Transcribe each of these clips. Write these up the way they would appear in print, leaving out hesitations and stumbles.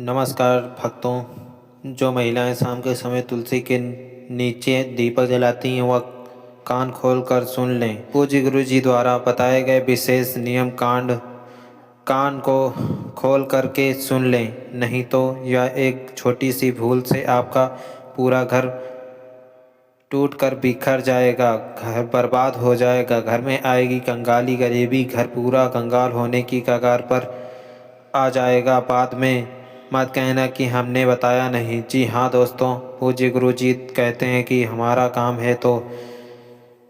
नमस्कार भक्तों। जो महिलाएं शाम के समय तुलसी के नीचे दीपक जलाती हैं वह कान खोल कर सुन लें। पूज्य गुरु जी द्वारा बताए गए विशेष नियम कांड कान को खोल करके सुन लें, नहीं तो यह एक छोटी सी भूल से आपका पूरा घर टूट कर बिखर जाएगा, घर बर्बाद हो जाएगा। घर में आएगी कंगाली, गरीबी, घर पूरा कंगाल होने की कगार पर आ जाएगा। बाद में मत कहना कि हमने बताया नहीं। जी हाँ दोस्तों, पूज्य गुरु जी कहते हैं कि हमारा काम है तो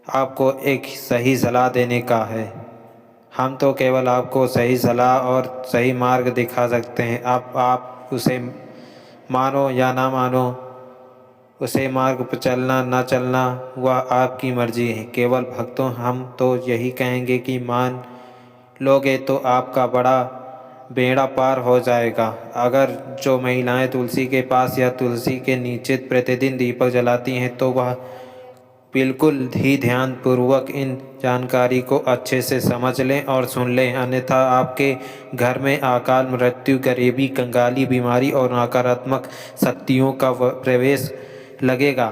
आपको एक सही सलाह देने का है। हम तो केवल आपको सही सलाह और सही मार्ग दिखा सकते हैं। आप उसे मानो या ना मानो, उसे मार्ग पर चलना ना चलना वह आपकी मर्जी है। केवल भक्तों, हम तो यही कहेंगे कि मान लोगे तो आपका बड़ा बेड़ा पार हो जाएगा। अगर जो महिलाएं तुलसी के पास या तुलसी के नीचे प्रतिदिन दीपक जलाती हैं तो वह बिल्कुल ही ध्यान पूर्वक इन जानकारी को अच्छे से समझ लें और सुन लें, अन्यथा आपके घर में अकाल मृत्यु, गरीबी, कंगाली, बीमारी और नकारात्मक शक्तियों का प्रवेश लगेगा।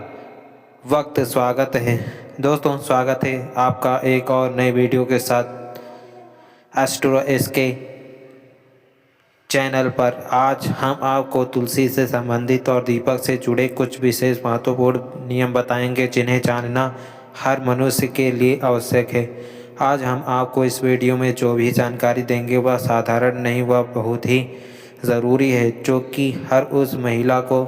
स्वागत है दोस्तों, स्वागत है आपका एक और नए वीडियो के साथ एस्ट्रो एसके चैनल पर। आज हम आपको तुलसी से संबंधित और दीपक से जुड़े कुछ विशेष महत्वपूर्ण नियम बताएंगे जिन्हें जानना हर मनुष्य के लिए आवश्यक है। आज हम आपको इस वीडियो में जो भी जानकारी देंगे वह साधारण नहीं, वह बहुत ही ज़रूरी है, जो कि हर उस महिला को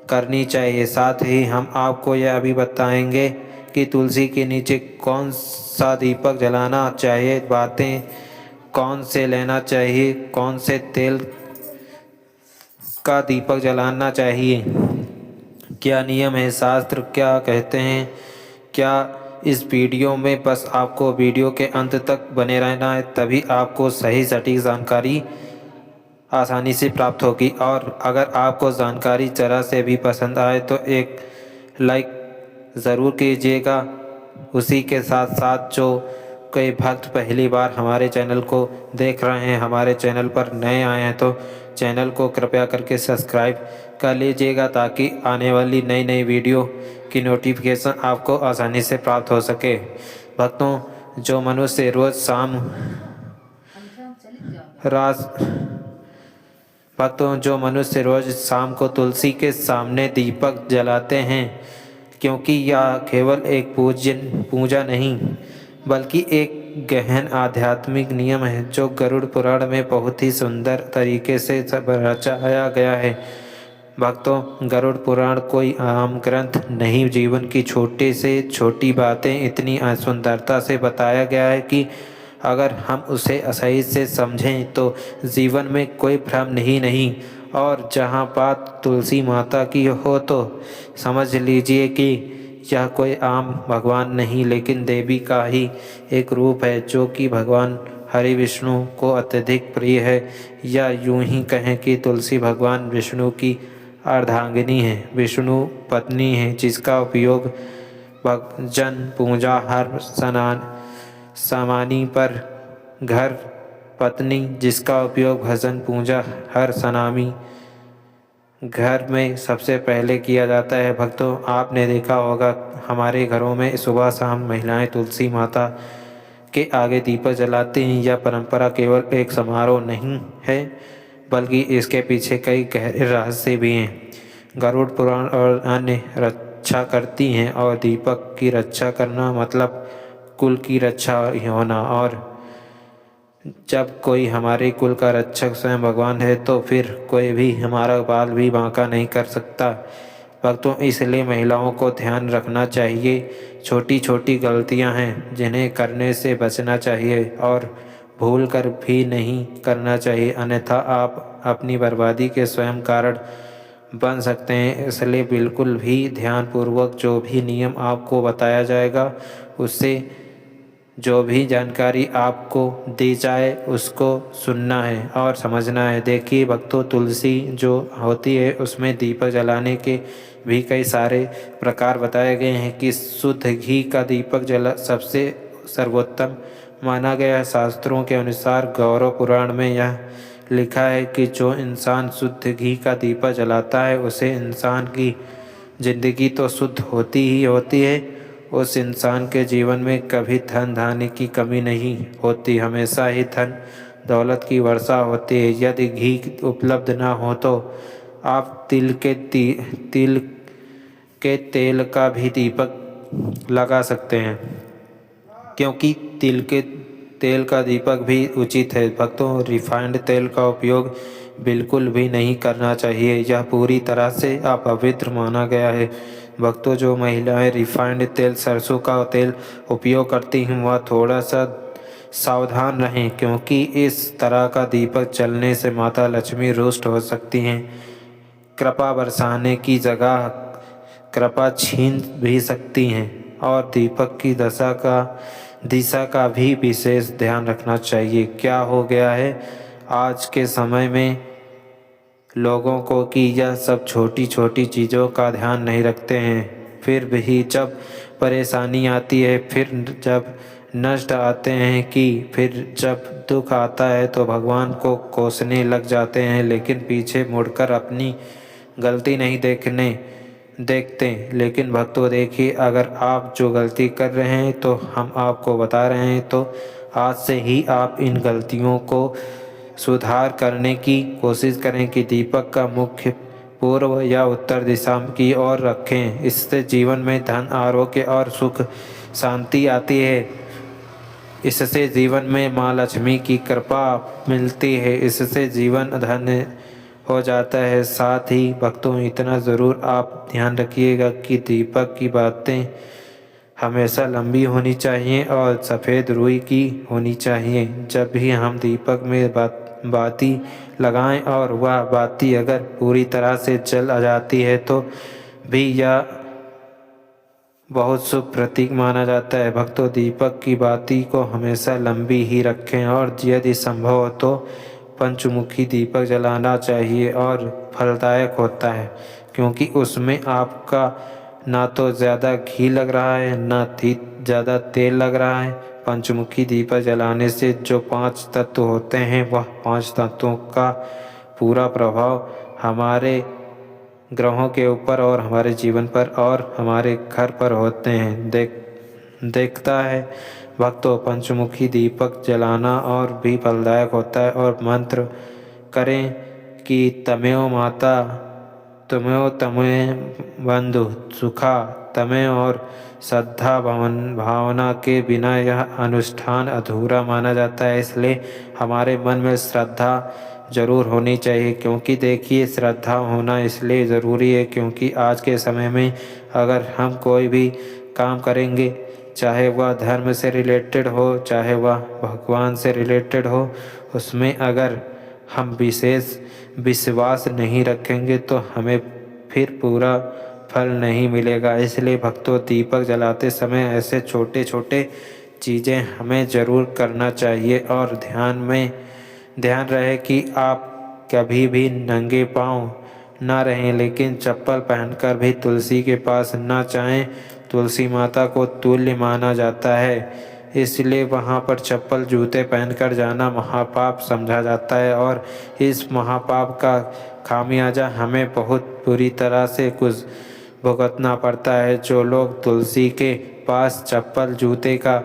करनी चाहिए। साथ ही हम आपको यह भी बताएंगे कि तुलसी के नीचे कौन सा दीपक जलाना चाहिए, बातें कौन से लेना चाहिए, कौन से तेल का दीपक जलाना चाहिए, क्या नियम है, शास्त्र क्या कहते हैं। क्या इस वीडियो में बस आपको वीडियो के अंत तक बने रहना है, तभी आपको सही सटीक जानकारी आसानी से प्राप्त होगी। और अगर आपको जानकारी ज़रा से भी पसंद आए तो एक लाइक ज़रूर कीजिएगा। उसी के साथ साथ जो कई भक्त पहली बार हमारे चैनल को देख रहे हैं, हमारे चैनल पर नए आए हैं, तो चैनल को कृपया करके सब्सक्राइब कर लीजिएगा ताकि आने वाली नई नई वीडियो की नोटिफिकेशन आपको आसानी से प्राप्त हो सके। भक्तों, जो मनुष्य रोज़ शाम रात भक्तों जो मनुष्य रोज शाम को तुलसी के सामने दीपक जलाते हैं, क्योंकि यह केवल एक पूजा नहीं बल्कि एक गहन आध्यात्मिक नियम है जो गरुड़ पुराण में बहुत ही सुंदर तरीके से रचाया गया है। भक्तों, गरुड़ पुराण कोई आम ग्रंथ नहीं, जीवन की छोटी से छोटी बातें इतनी सुंदरता से बताया गया है कि अगर हम उसे सही से समझें तो जीवन में कोई भ्रम नहीं। और जहाँ बात तुलसी माता की हो तो समझ लीजिए कि यह कोई आम भगवान नहीं, लेकिन देवी का ही एक रूप है जो कि भगवान हरि विष्णु को अत्यधिक प्रिय है। या यूं ही कहें कि तुलसी भगवान विष्णु की अर्धांगिनी है, विष्णु पत्नी है, जिसका उपयोग भक्तजन पूजा हर स्नान सामानी पर घर पत्नी, जिसका उपयोग भजन पूजा हर सनामी घर में सबसे पहले किया जाता है। भक्तों, आपने देखा होगा हमारे घरों में सुबह शाम महिलाएं तुलसी माता के आगे दीपक जलाती हैं। यह परंपरा केवल एक समारोह नहीं है बल्कि इसके पीछे कई गहरे रहस्य भी हैं। गरुड़ पुराण और अन्य रक्षा करती हैं, और दीपक की रक्षा करना मतलब कुल की रक्षा होना। और जब कोई हमारे कुल का रक्षक स्वयं भगवान है तो फिर कोई भी हमारा बाल भी बांका नहीं कर सकता। भक्तों, इसलिए महिलाओं को ध्यान रखना चाहिए, छोटी छोटी गलतियां हैं जिन्हें करने से बचना चाहिए और भूल कर भी नहीं करना चाहिए, अन्यथा आप अपनी बर्बादी के स्वयं कारण बन सकते हैं। इसलिए बिल्कुल भी ध्यानपूर्वक जो भी नियम आपको बताया जाएगा, उससे जो भी जानकारी आपको दी जाए उसको सुनना है और समझना है। देखिए भक्तों, तुलसी जो होती है उसमें दीपक जलाने के भी कई सारे प्रकार बताए गए हैं कि शुद्ध घी का दीपक जला सबसे सर्वोत्तम माना गया है। शास्त्रों के अनुसार गौरव पुराण में यह लिखा है कि जो इंसान शुद्ध घी का दीपक जलाता है उसे इंसान की जिंदगी तो शुद्ध होती ही होती है, उस इंसान के जीवन में कभी धन धान्य की कमी नहीं होती, हमेशा ही धन दौलत की वर्षा होती है। यदि घी उपलब्ध ना हो तो आप तिल के तेल का भी दीपक लगा सकते हैं, क्योंकि तिल के तेल का दीपक भी उचित है। भक्तों, रिफाइंड तेल का उपयोग बिल्कुल भी नहीं करना चाहिए, यह पूरी तरह से अपवित्र माना गया है। भक्तों, जो महिलाएं रिफाइंड तेल सरसों का तेल उपयोग करती हैं वह थोड़ा सा सावधान रहें, क्योंकि इस तरह का दीपक जलने से माता लक्ष्मी रुष्ट हो सकती हैं, कृपा बरसाने की जगह कृपा छीन भी सकती हैं, और दीपक की दिशा का भी विशेष ध्यान रखना चाहिए। क्या हो गया है आज के समय में लोगों को कि यह सब छोटी छोटी चीज़ों का ध्यान नहीं रखते हैं, फिर भी जब परेशानी आती है, फिर जब नष्ट आते हैं, फिर जब दुख आता है तो भगवान को कोसने लग जाते हैं, लेकिन पीछे मुड़कर अपनी गलती नहीं देखते। लेकिन भक्तों, देखिए, अगर आप जो गलती कर रहे हैं तो हम आपको बता रहे हैं, तो आज से ही आप इन गलतियों को सुधार करने की कोशिश करें कि दीपक का मुख्य पूर्व या उत्तर दिशा की ओर रखें। इससे जीवन में धन, आरोग्य और सुख शांति आती है। इससे जीवन में माँ लक्ष्मी की कृपा मिलती है, इससे जीवन धन्य हो जाता है। साथ ही भक्तों, इतना ज़रूर आप ध्यान रखिएगा कि दीपक की बातें हमेशा लंबी होनी चाहिए और सफ़ेद रुई की होनी चाहिए। जब भी हम दीपक में बाती लगाएं और वह बाती अगर पूरी तरह से जल आ जाती है तो भी यह बहुत शुभ प्रतीक माना जाता है। भक्तों, दीपक की बाती को हमेशा लंबी ही रखें और यदि संभव हो तो पंचमुखी दीपक जलाना चाहिए, और फलदायक होता है क्योंकि उसमें आपका ना तो ज़्यादा घी लग रहा है ना ज़्यादा तेल लग रहा है। पंचमुखी दीपक जलाने से जो 5 तत्व होते हैं वह 5 तत्वों का पूरा प्रभाव हमारे ग्रहों के ऊपर और हमारे जीवन पर और हमारे घर पर होते हैं। देखता है भक्तों, पंचमुखी दीपक जलाना और भी फलदायक होता है, और मंत्र करें कि तमेव माता तुमेव तमेव बंधु सुखा तमेव, और श्रद्धा भावना के बिना यह अनुष्ठान अधूरा माना जाता है। इसलिए हमारे मन में श्रद्धा ज़रूर होनी चाहिए, क्योंकि देखिए, श्रद्धा होना इसलिए ज़रूरी है क्योंकि आज के समय में अगर हम कोई भी काम करेंगे, चाहे वह धर्म से रिलेटेड हो, चाहे वह भगवान से रिलेटेड हो, उसमें अगर हम विशेष विश्वास नहीं रखेंगे तो हमें फिर पूरा फल नहीं मिलेगा। इसलिए भक्तों, दीपक जलाते समय ऐसे छोटे छोटे चीज़ें हमें ज़रूर करना चाहिए, और ध्यान रहे कि आप कभी भी नंगे पाँव ना रहें, लेकिन चप्पल पहनकर भी तुलसी के पास ना जाएं। तुलसी माता को तुल्य माना जाता है, इसलिए वहाँ पर चप्पल जूते पहनकर जाना महापाप समझा जाता है, और इस महापाप का खामियाजा हमें बहुत बुरी तरह से कुछ भुगतना पड़ता है। जो लोग तुलसी के पास चप्पल जूते का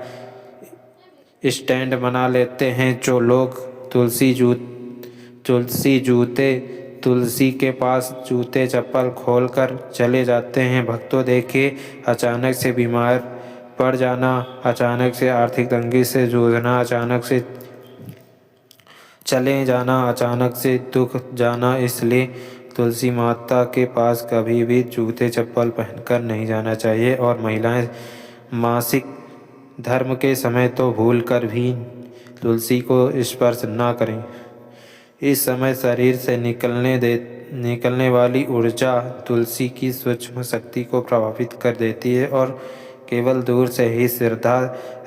स्टैंड बना लेते हैं, जो लोग तुलसी के पास जूते चप्पल खोलकर चले जाते हैं, भक्तों देखिए, अचानक से बीमार पड़ जाना, अचानक से आर्थिक तंगी से जूझना, अचानक से चले जाना, अचानक से दुख जाना। इसलिए तुलसी माता के पास कभी भी जूते चप्पल पहनकर नहीं जाना चाहिए, और महिलाएं मासिक धर्म के समय तो भूलकर भी तुलसी को स्पर्श ना करें। इस समय शरीर से निकलने वाली ऊर्जा तुलसी की सूक्ष्म शक्ति को प्रभावित कर देती है, और केवल दूर से ही श्रद्धा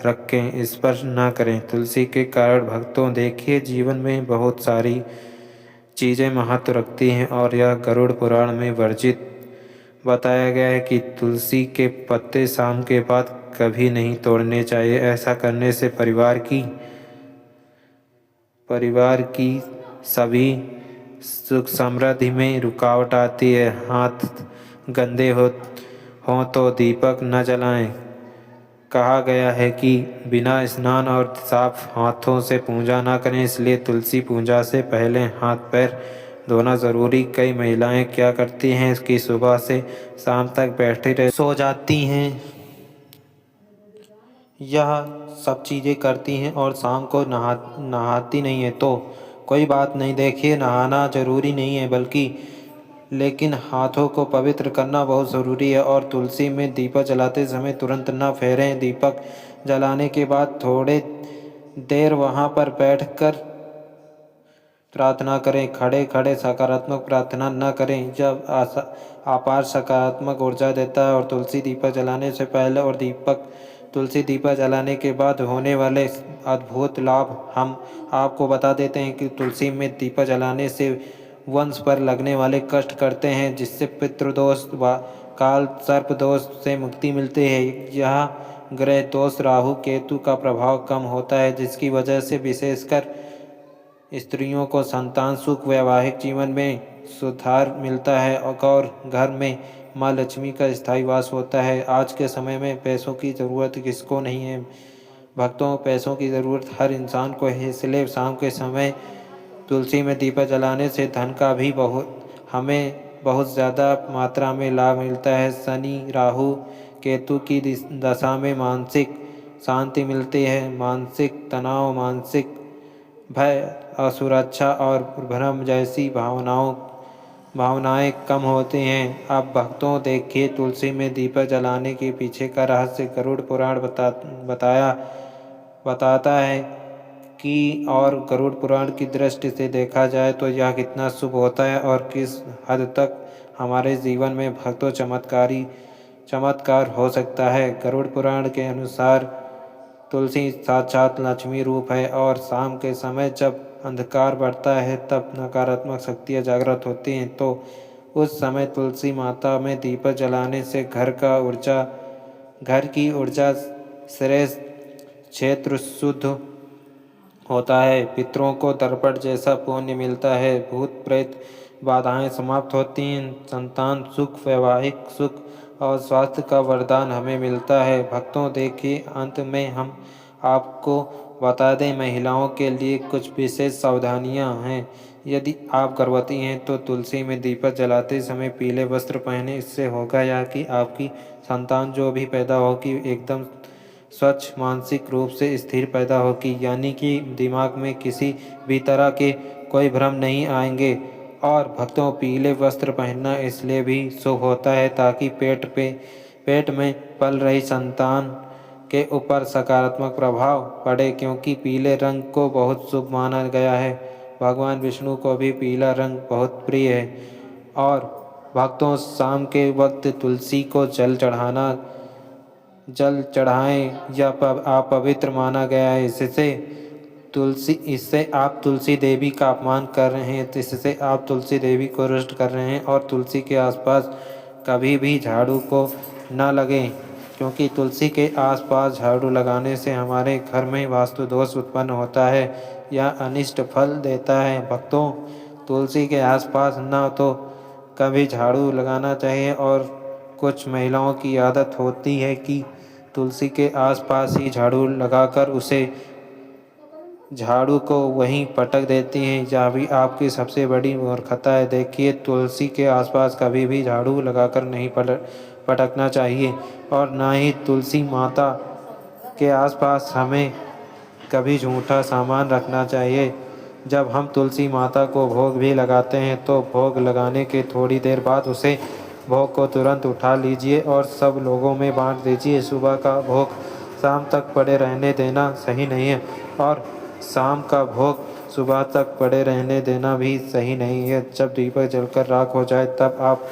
रखें, स्पर्श ना करें। तुलसी के कारण भक्तों देखिए, जीवन में बहुत सारी चीज़ें महत्व रखती हैं, और यह गरुड़ पुराण में वर्जित बताया गया है कि तुलसी के पत्ते शाम के बाद कभी नहीं तोड़ने चाहिए। ऐसा करने से परिवार की सभी सुख समृद्धि में रुकावट आती है। हाथ गंदे हों तो दीपक न जलाएं। कहा गया है कि बिना स्नान और साफ हाथों से पूजा ना करें, इसलिए तुलसी पूजा से पहले हाथ पैर धोना ज़रूरी। कई महिलाएं क्या करती हैं, इसकी सुबह से शाम तक बैठी रह सो जाती हैं, यह सब चीज़ें करती हैं और शाम को नहाती नहीं है। तो कोई बात नहीं, देखिए नहाना ज़रूरी नहीं है बल्कि लेकिन हाथों को पवित्र करना बहुत ज़रूरी है। और तुलसी में दीपक जलाते समय तुरंत न फेरें। दीपक जलाने के बाद थोड़े देर वहाँ पर बैठकर प्रार्थना करें। खड़े खड़े सकारात्मक प्रार्थना न करें, जब अपार सकारात्मक ऊर्जा देता है। और तुलसी दीपक जलाने से पहले और तुलसी दीपक जलाने के बाद होने वाले अद्भुत लाभ हम आपको बता देते हैं कि तुलसी में दीपक जलाने से वंश पर लगने वाले कष्ट करते हैं, जिससे पितृदोष व काल सर्प दोष से मुक्ति मिलती है। यह ग्रह दोष राहु केतु का प्रभाव कम होता है, जिसकी वजह से विशेषकर स्त्रियों को संतान सुख, वैवाहिक जीवन में सुधार मिलता है और घर में माँ लक्ष्मी का स्थायी वास होता है। आज के समय में पैसों की ज़रूरत किसको नहीं है भक्तों, पैसों की ज़रूरत हर इंसान को है। इसलिए शाम के समय तुलसी में दीपक जलाने से धन का भी हमें बहुत ज़्यादा मात्रा में लाभ मिलता है। शनि राहु केतु की दशा में मानसिक शांति मिलती है। मानसिक तनाव, मानसिक भय, असुरक्षा और भ्रम जैसी भावनाएं कम होती हैं। अब भक्तों देखिए, तुलसी में दीपक जलाने के पीछे का रहस्य गरुड़ पुराण बताता है कि और गरुड़ पुराण की दृष्टि से देखा जाए तो यह कितना शुभ होता है और किस हद तक हमारे जीवन में भक्तों चमत्कार हो सकता है। गरुड़ पुराण के अनुसार तुलसी साक्षात लक्ष्मी रूप है और शाम के समय जब अंधकार बढ़ता है तब नकारात्मक शक्तियाँ जागृत होती हैं। तो उस समय तुलसी माता में दीपक जलाने से घर की ऊर्जा श्रेष्ठ क्षेत्र शुद्ध होता है। पितरों को तर्पण जैसा पुण्य मिलता है। भूत प्रेत बाधाएं समाप्त होती हैं। संतान सुख, वैवाहिक सुख और स्वास्थ्य का वरदान हमें मिलता है। भक्तों देखिए, अंत में हम आपको बता दें, महिलाओं के लिए कुछ विशेष सावधानियां हैं। यदि आप गर्भवती हैं तो तुलसी में दीपक जलाते समय पीले वस्त्र पहने। इससे होगा यह कि आपकी संतान जो भी पैदा होगी एकदम स्वच्छ, मानसिक रूप से स्थिर पैदा होगी, यानी कि दिमाग में किसी भी तरह के कोई भ्रम नहीं आएंगे। और भक्तों, पीले वस्त्र पहनना इसलिए भी शुभ होता है ताकि पेट में पल रही संतान के ऊपर सकारात्मक प्रभाव पड़े, क्योंकि पीले रंग को बहुत शुभ माना गया है। भगवान विष्णु को भी पीला रंग बहुत प्रिय है। और भक्तों, शाम के वक्त तुलसी को जल चढ़ाएं या अपवित्र माना गया है। इससे आप तुलसी देवी का अपमान कर रहे हैं, इससे आप तुलसी देवी को रुष्ट कर रहे हैं। और तुलसी के आसपास कभी भी झाड़ू को न लगें, क्योंकि तुलसी के आसपास झाड़ू लगाने से हमारे घर में वास्तु दोष उत्पन्न होता है या अनिष्ट फल देता है। भक्तों, तुलसी के आसपास न तो कभी झाड़ू लगाना चाहिए। और कुछ महिलाओं की आदत होती है कि तुलसी के आसपास ही झाड़ू लगाकर उसे झाड़ू को वहीं पटक देती हैं। यह भी आपकी सबसे बड़ी मूर्खता है। देखिए, तुलसी के आसपास कभी भी झाड़ू लगाकर नहीं पटकना चाहिए और ना ही तुलसी माता के आसपास हमें कभी झूठा सामान रखना चाहिए। जब हम तुलसी माता को भोग भी लगाते हैं तो भोग लगाने के थोड़ी देर बाद उसे भोग को तुरंत उठा लीजिए और सब लोगों में बांट दीजिए। सुबह का भोग शाम तक पड़े रहने देना सही नहीं है और शाम का भोग सुबह तक पड़े रहने देना भी सही नहीं है। जब दीपक जलकर राख हो जाए तब आप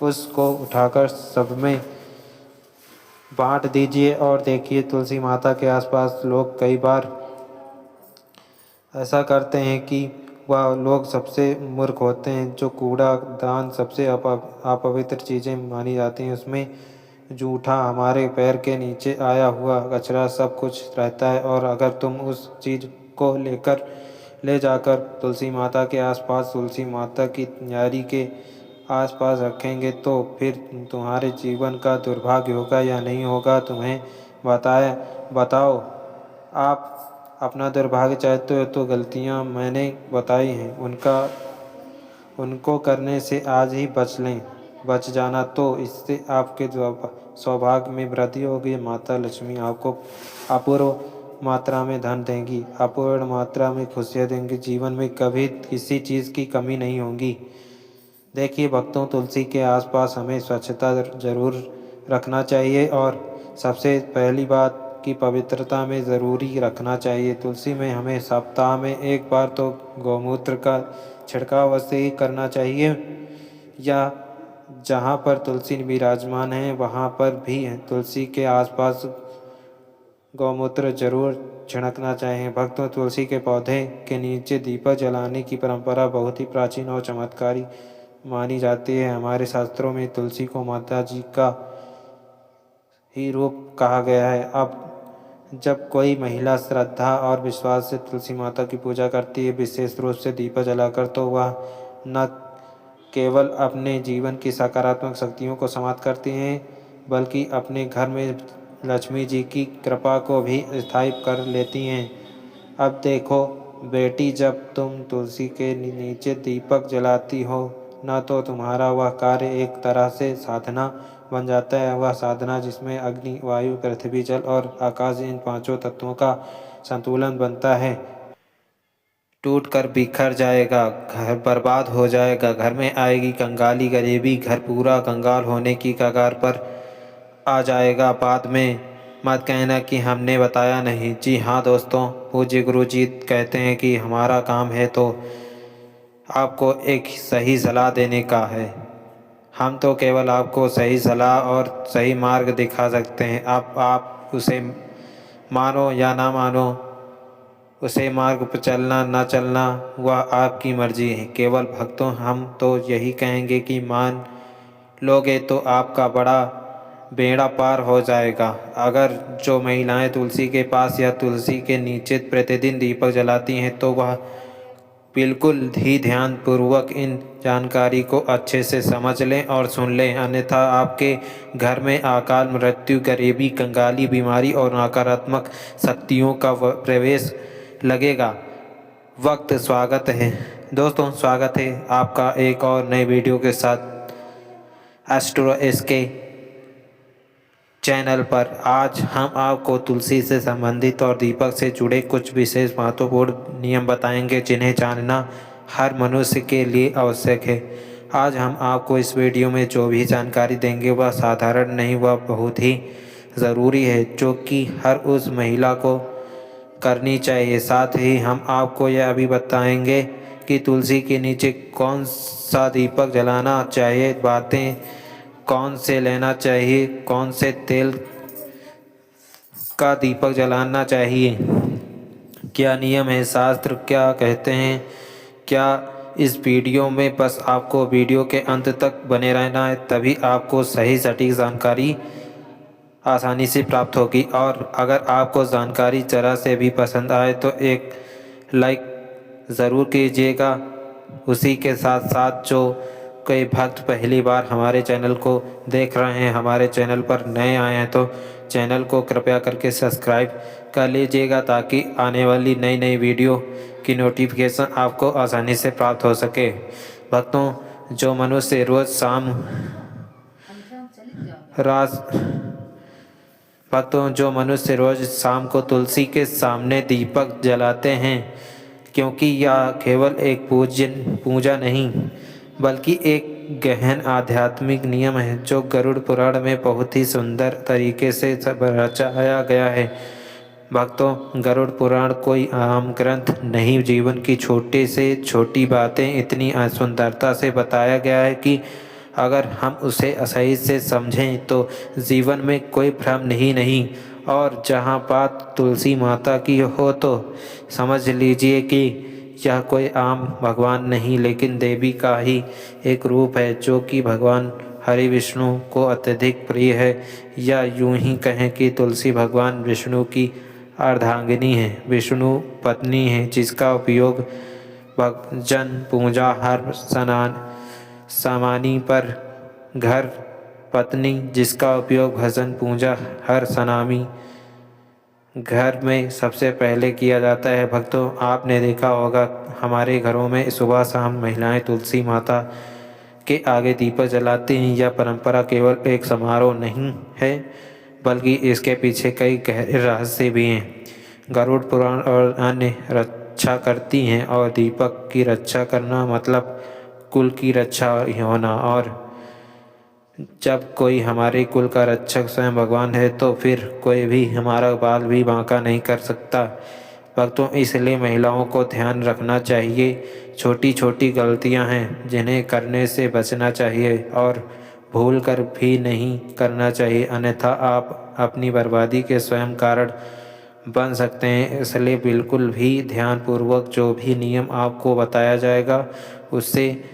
उसको उठाकर सब में बांट दीजिए। और देखिए, तुलसी माता के आसपास लोग कई बार ऐसा करते हैं कि वह लोग सबसे मूर्ख होते हैं। जो कूड़ा दान सबसे अपवित्र चीज़ें मानी जाती हैं, उसमें जूठा, हमारे पैर के नीचे आया हुआ कचरा सब कुछ रहता है। और अगर तुम उस चीज़ को ले जाकर तुलसी माता के आसपास, तुलसी माता की क्यारी के आसपास रखेंगे तो फिर तुम्हारे जीवन का दुर्भाग्य होगा या नहीं होगा, तुम्हें बताओ। आप अपना दुर्भाग्य चाहते हो तो गलतियाँ मैंने बताई हैं उनको करने से आज ही बच जाना, तो इससे आपके सौभाग्य में वृद्धि होगी। माता लक्ष्मी आपको अपूर्व मात्रा में धन देंगी, अपूर्ण मात्रा में खुशियाँ देंगी, जीवन में कभी किसी चीज़ की कमी नहीं होगी। देखिए भक्तों, तुलसी के आसपास हमें स्वच्छता जरूर रखना चाहिए और सबसे पहली बात कि पवित्रता में ज़रूरी रखना चाहिए। तुलसी में हमें सप्ताह में एक बार तो गौमूत्र का छिड़काव अवश्य ही करना चाहिए, या जहाँ पर तुलसी विराजमान है वहाँ पर भी तुलसी के आसपास गौमूत्र जरूर छिड़कना चाहिए। भक्तों, तुलसी के पौधे के नीचे दीपक जलाने की परंपरा बहुत ही प्राचीन और चमत्कारी मानी जाती है। हमारे शास्त्रों में तुलसी को माता जी का ही रूप कहा गया है। अब जब कोई महिला श्रद्धा और विश्वास से तुलसी माता की पूजा करती है, विशेष रूप से दीपक जलाकर, तो वह न केवल अपने जीवन की सकारात्मक शक्तियों को समाप्त करती हैं, बल्कि अपने घर में लक्ष्मी जी की कृपा को भी स्थायी कर लेती हैं। अब देखो बेटी, जब तुम तुलसी के नीचे दीपक जलाती हो ना, तो तुम्हारा वह कार्य एक तरह से साधना बन जाता है। वह साधना जिसमें अग्नि, वायु, पृथ्वी, जल और आकाश, इन पांचों तत्वों का संतुलन बनता है, टूट कर बिखर जाएगा, घर बर्बाद हो जाएगा, घर में आएगी कंगाली, गरीबी, घर पूरा कंगाल होने की कगार पर आ जाएगा। बाद में मत कहना कि हमने बताया नहीं। जी हाँ दोस्तों, पूज्य गुरु जी कहते हैं कि हमारा काम है तो आपको एक सही सलाह देने का है। हम तो केवल आपको सही सलाह और सही मार्ग दिखा सकते हैं। आप उसे मानो या ना मानो, उसे मार्ग पर चलना ना चलना वह आपकी मर्जी है। केवल भक्तों, हम तो यही कहेंगे कि मान लोगे तो आपका बड़ा बेड़ा पार हो जाएगा। अगर जो महिलाएं तुलसी के पास या तुलसी के नीचे प्रतिदिन दीपक जलाती हैं तो वह बिल्कुल ही ध्यानपूर्वक इन जानकारी को अच्छे से समझ लें और सुन लें, अन्यथा आपके घर में अकाल मृत्यु, गरीबी, कंगाली, बीमारी और नकारात्मक शक्तियों का प्रवेश लगेगा। स्वागत है दोस्तों, स्वागत है आपका एक और नए वीडियो के साथ एस्ट्रो एसके चैनल पर। आज हम आपको तुलसी से संबंधित और दीपक से जुड़े कुछ विशेष महत्वपूर्ण नियम बताएंगे, जिन्हें जानना हर मनुष्य के लिए आवश्यक है। आज हम आपको इस वीडियो में जो भी जानकारी देंगे वह साधारण नहीं, वह बहुत ही ज़रूरी है, जो कि हर उस महिला को करनी चाहिए। साथ ही हम आपको यह भी बताएंगे कि तुलसी के नीचे कौन सा दीपक जलाना चाहिए, बातें कौन से लेना चाहिए, कौन से तेल का दीपक जलाना चाहिए, क्या नियम है, शास्त्र क्या कहते हैं। क्या इस वीडियो में बस आपको वीडियो के अंत तक बने रहना है, तभी आपको सही सटीक जानकारी आसानी से प्राप्त होगी। और अगर आपको जानकारी जरा से भी पसंद आए तो एक लाइक ज़रूर कीजिएगा। उसी के साथ साथ जो कोई भक्त पहली बार हमारे चैनल को देख रहे हैं, हमारे चैनल पर नए आए हैं, तो चैनल को कृपया करके सब्सक्राइब कर लीजिएगा, ताकि आने वाली नई नई वीडियो की नोटिफिकेशन आपको आसानी से प्राप्त हो सके। भक्तों, जो मनुष्य रोज़ शाम को तुलसी के सामने दीपक जलाते हैं, क्योंकि यह केवल एक पूजा नहीं बल्कि एक गहन आध्यात्मिक नियम है, जो गरुड़ पुराण में बहुत ही सुंदर तरीके से रचाया गया है। भक्तों, गरुड़ पुराण कोई आम ग्रंथ नहीं, जीवन की छोटी से छोटी बातें इतनी सुंदरता से बताया गया है कि अगर हम उसे सही से समझें तो जीवन में कोई भ्रम नहीं। और जहाँ बात तुलसी माता की हो तो समझ लीजिए कि यह कोई आम भगवान नहीं, लेकिन देवी का ही एक रूप है, जो कि भगवान हरि विष्णु को अत्यधिक प्रिय है। या यूं ही कहें कि तुलसी भगवान विष्णु की अर्धांगिनी है, विष्णु पत्नी है, जिसका उपयोग भक्तजन पूजा हर स्नान सामानी पर, घर पत्नी जिसका उपयोग भजन पूजा हर सनामी घर में सबसे पहले किया जाता है। भक्तों, आपने देखा होगा हमारे घरों में सुबह शाम महिलाएं तुलसी माता के आगे दीपक जलाती हैं। यह परंपरा केवल एक समारोह नहीं है, बल्कि इसके पीछे कई गहरे रहस्य भी हैं। गरुड़ पुराण और अन्य रक्षा करती हैं, और दीपक की रक्षा करना मतलब कुल की रक्षा होना। और जब कोई हमारे कुल का रक्षक स्वयं भगवान है, तो फिर कोई भी हमारा बाल भी बांका नहीं कर सकता। भक्तों, इसलिए महिलाओं को ध्यान रखना चाहिए, छोटी छोटी गलतियां हैं जिन्हें करने से बचना चाहिए और भूल कर भी नहीं करना चाहिए, अन्यथा आप अपनी बर्बादी के स्वयं कारण बन सकते हैं। इसलिए बिल्कुल भी ध्यानपूर्वक जो भी नियम आपको बताया जाएगा, उससे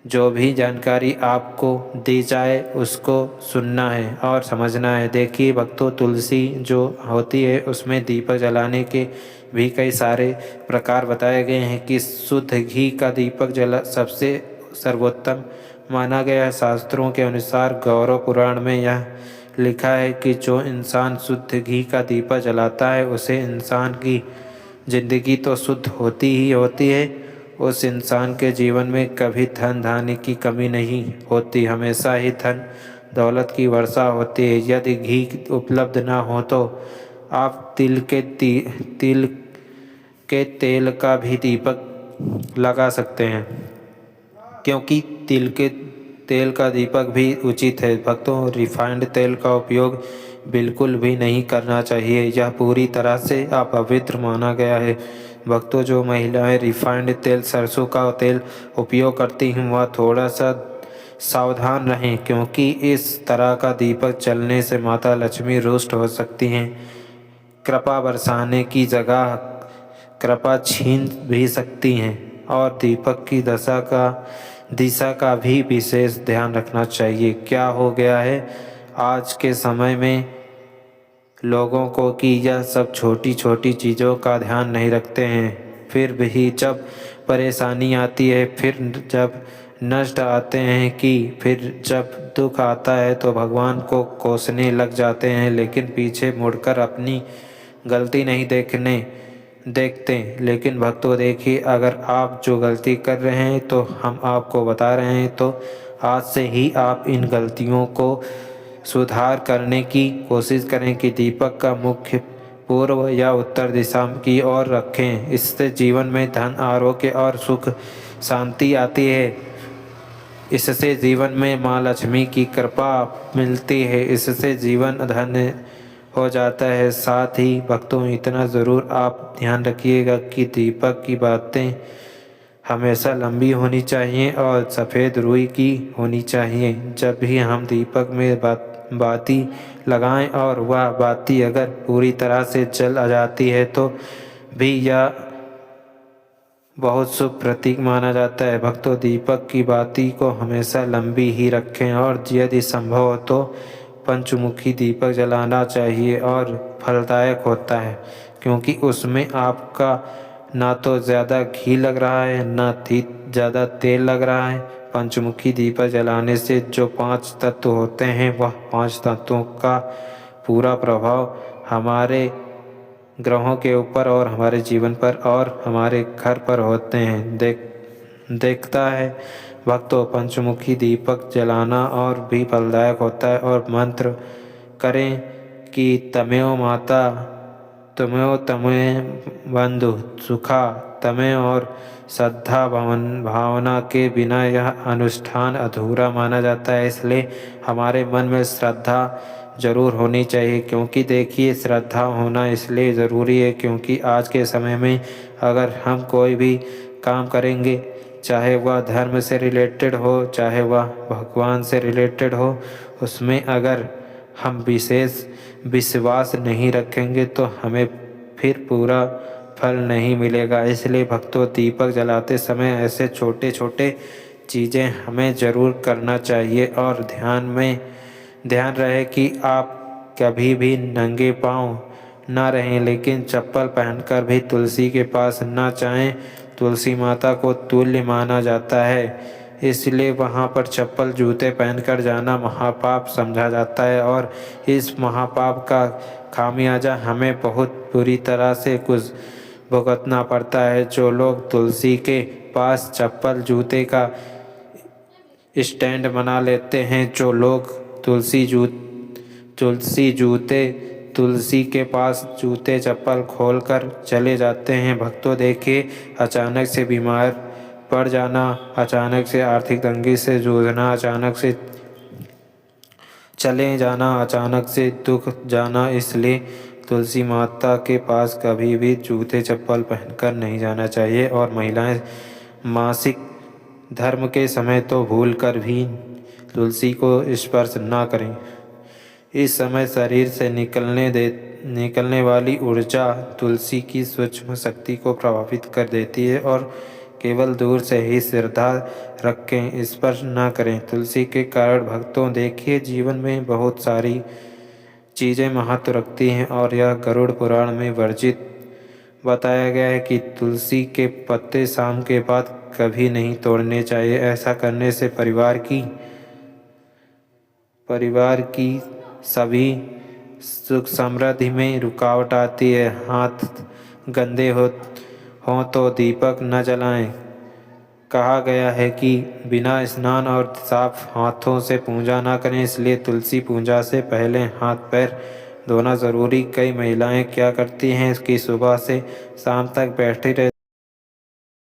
जो भी जानकारी आपको दी जाए उसको सुनना है और समझना है। देखिए भक्तों, तुलसी जो होती है उसमें दीपक जलाने के भी कई सारे प्रकार बताए गए हैं कि शुद्ध घी का दीपक जला सबसे सर्वोत्तम माना गया है। शास्त्रों के अनुसार गौरव पुराण में यह लिखा है कि जो इंसान शुद्ध घी का दीपक जलाता है, उसे इंसान की जिंदगी तो शुद्ध होती ही होती है, उस इंसान के जीवन में कभी धन धान्य की कमी नहीं होती, हमेशा ही धन दौलत की वर्षा होती है। यदि घी उपलब्ध ना हो तो आप तिल के तेल का भी दीपक लगा सकते हैं, क्योंकि तिल के तेल का दीपक भी उचित है। भक्तों, रिफाइंड तेल का उपयोग बिल्कुल भी नहीं करना चाहिए, यह पूरी तरह से अपवित्र माना गया है। भक्तों, जो महिलाएं रिफाइंड तेल सरसों का तेल उपयोग करती हैं, वह थोड़ा सा सावधान रहें, क्योंकि इस तरह का दीपक जलने से माता लक्ष्मी रुष्ट हो सकती हैं, कृपा बरसाने की जगह कृपा छीन भी सकती हैं। और दीपक की दिशा का भी विशेष ध्यान रखना चाहिए। क्या हो गया है आज के समय में लोगों को कि यह सब छोटी छोटी चीज़ों का ध्यान नहीं रखते हैं, फिर भी जब परेशानी आती है, फिर जब नष्ट आते हैं, कि फिर जब दुख आता है तो भगवान को कोसने लग जाते हैं, लेकिन पीछे मुड़कर अपनी गलती नहीं देखते। लेकिन भक्तों, देखिए, अगर आप जो गलती कर रहे हैं तो हम आपको बता रहे हैं, तो आज से ही आप इन गलतियों को सुधार करने की कोशिश करें कि दीपक का मुख्य पूर्व या उत्तर दिशा की ओर रखें। इससे जीवन में धन, आरोग्य और सुख शांति आती है। इससे जीवन में माँ लक्ष्मी की कृपा मिलती है, इससे जीवन धन्य हो जाता है। साथ ही भक्तों, इतना ज़रूर आप ध्यान रखिएगा कि दीपक की बातें हमेशा लंबी होनी चाहिए और सफ़ेद रुई की होनी चाहिए। जब भी हम दीपक में बाती लगाएं और वह बाती अगर पूरी तरह से जल आ जाती है, तो भी यह बहुत शुभ प्रतीक माना जाता है। भक्तों, दीपक की बाती को हमेशा लंबी ही रखें और यदि संभव हो तो पंचमुखी दीपक जलाना चाहिए और फलदायक होता है, क्योंकि उसमें आपका ना तो ज़्यादा घी लग रहा है, ना ही ज़्यादा तेल लग रहा है। पंचमुखी दीपक जलाने से जो 5 तत्व होते हैं, वह 5 तत्वों का पूरा प्रभाव हमारे ग्रहों के ऊपर और हमारे जीवन पर और हमारे घर पर होते हैं। देखता है भक्तों, पंचमुखी दीपक जलाना और भी फलदायक होता है। और मंत्र करें कि तमेव माता तमेव बंधु सुखा तमें, और श्रद्धा भावना के बिना यह अनुष्ठान अधूरा माना जाता है। इसलिए हमारे मन में श्रद्धा ज़रूर होनी चाहिए, क्योंकि देखिए, श्रद्धा होना इसलिए ज़रूरी है क्योंकि आज के समय में अगर हम कोई भी काम करेंगे, चाहे वह धर्म से रिलेटेड हो, चाहे वह भगवान से रिलेटेड हो, उसमें अगर हम विशेष विश्वास नहीं रखेंगे तो हमें फिर पूरा फल नहीं मिलेगा। इसलिए भक्तों, दीपक जलाते समय ऐसे छोटे छोटे चीज़ें हमें ज़रूर करना चाहिए और ध्यान रहे कि आप कभी भी नंगे पाँव न रहें, लेकिन चप्पल पहनकर भी तुलसी के पास न जाएं। तुलसी माता को तुल्य माना जाता है, इसलिए वहाँ पर चप्पल जूते पहनकर जाना महापाप समझा जाता है और इस महापाप का खामियाजा हमें बहुत बुरी तरह से कुछ भुगतना पड़ता है। जो लोग तुलसी के पास चप्पल जूते का स्टैंड बना लेते हैं, जो लोग तुलसी के पास जूते चप्पल खोलकर चले जाते हैं, भक्तों देखिए, अचानक से बीमार पड़ जाना, अचानक से आर्थिक तंगी से जूझना, अचानक से चले जाना, अचानक से दुख जाना। इसलिए तुलसी माता के पास कभी भी जूते चप्पल पहनकर नहीं जाना चाहिए। और महिलाएं मासिक धर्म के समय तो भूल कर भी तुलसी को स्पर्श ना करें। इस समय शरीर से निकलने वाली ऊर्जा तुलसी की सूक्ष्म शक्ति को प्रभावित कर देती है और केवल दूर से ही श्रद्धा रखें, स्पर्श ना करें। तुलसी के कारण भक्तों देखिए, जीवन में बहुत सारी चीज़ें महत्व रखती हैं और यह गरुड़ पुराण में वर्जित बताया गया है कि तुलसी के पत्ते शाम के बाद कभी नहीं तोड़ने चाहिए। ऐसा करने से परिवार की सभी सुख समृद्धि में रुकावट आती है। हाथ गंदे हों तो दीपक न जलाएं। कहा गया है कि बिना स्नान और साफ हाथों से पूजा ना करें, इसलिए तुलसी पूजा से पहले हाथ पैर धोना ज़रूरी। कई महिलाएं क्या करती हैं कि सुबह से शाम तक बैठी रहती